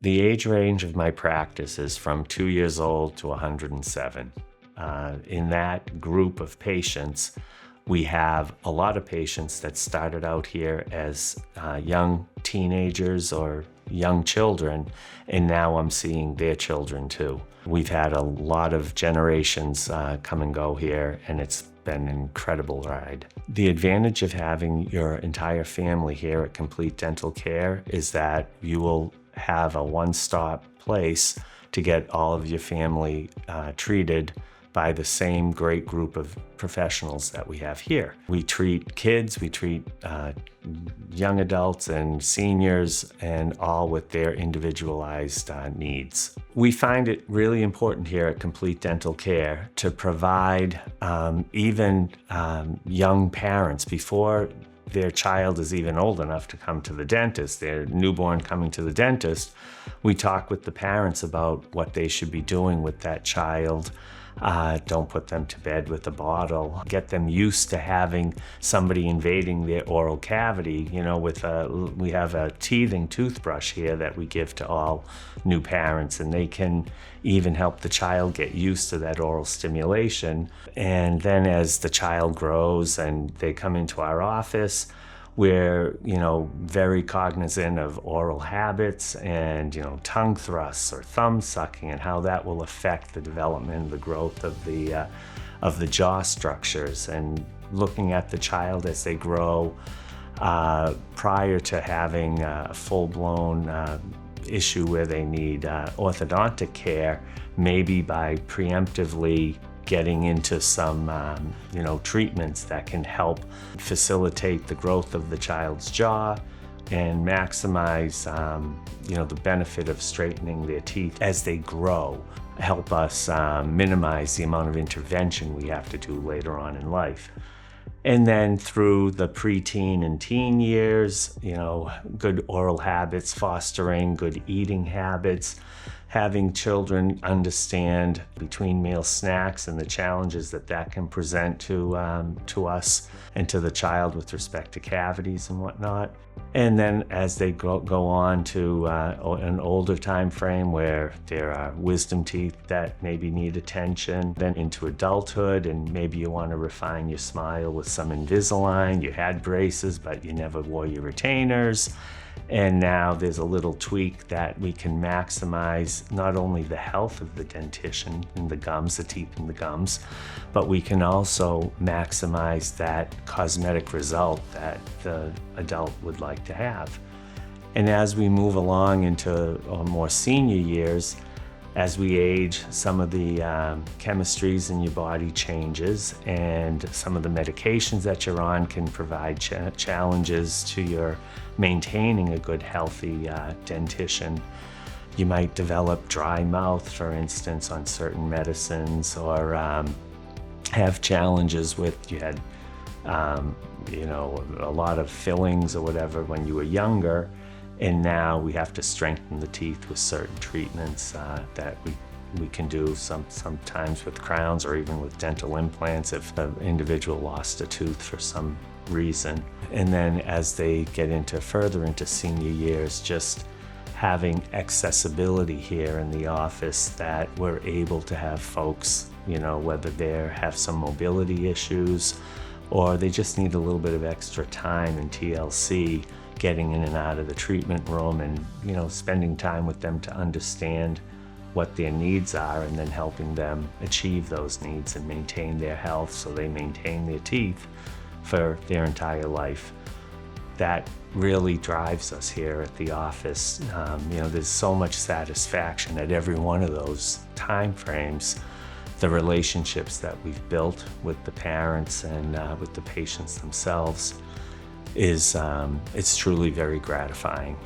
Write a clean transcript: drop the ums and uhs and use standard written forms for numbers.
The age range of my practice is from 2 years old to 107. In that group of patients, we have a lot of patients that started out here as young teenagers or young children, and now I'm seeing their children too. We've had a lot of generations come and go here, and it's been an incredible ride. The advantage of having your entire family here at Complete Dental Care is that you will have a one-stop place to get all of your family treated by the same great group of professionals that we have here. We treat kids, we treat young adults and seniors, and all with their individualized needs. We find it really important here at Complete Dental Care to provide even young parents, before their child is even old enough to come to the dentist, their newborn coming to the dentist, we talk with the parents about what they should be doing with that child. Don't put them to bed with a bottle. Get them used to having somebody invading their oral cavity. You know, we have a teething toothbrush here that we give to all new parents, and they can even help the child get used to that oral stimulation. And then as the child grows and they come into our office, we're, very cognizant of oral habits and, tongue thrusts or thumb sucking and how that will affect the development and the growth of the jaw structures, and looking at the child as they grow prior to having a full-blown issue where they need orthodontic care, maybe by preemptively getting into some treatments that can help facilitate the growth of the child's jaw and maximize the benefit of straightening their teeth as they grow, help us minimize the amount of intervention we have to do later on in life. And then through the preteen and teen years, good oral habits, fostering good eating habits, having children understand between meal snacks and the challenges that can present to us and to the child with respect to cavities and whatnot. And then as they go on to an older time frame where there are wisdom teeth that maybe need attention, then into adulthood, and maybe you want to refine your smile with some Invisalign. You had braces, but you never wore your retainers. And now there's a little tweak that we can maximize not only the health of the dentition and the gums, the teeth and the gums, but we can also maximize that cosmetic result that the adult would like to have. And as we move along into more senior years, as we age, some of the chemistries in your body changes, and some of the medications that you're on can provide challenges to your maintaining a good, healthy dentition. You might develop dry mouth, for instance, on certain medicines, or have challenges with, you had a lot of fillings or whatever when you were younger. And now we have to strengthen the teeth with certain treatments that we can do sometimes with crowns or even with dental implants if the individual lost a tooth for some reason. And then as they get further into senior years, just having accessibility here in the office, that we're able to have folks, whether they have some mobility issues or they just need a little bit of extra time in TLC, getting in and out of the treatment room, and spending time with them to understand what their needs are, and then helping them achieve those needs and maintain their health so they maintain their teeth for their entire life. That really drives us here at the office. There's so much satisfaction at every one of those time frames. The relationships that we've built with the parents and with the patients themselves is it's truly very gratifying.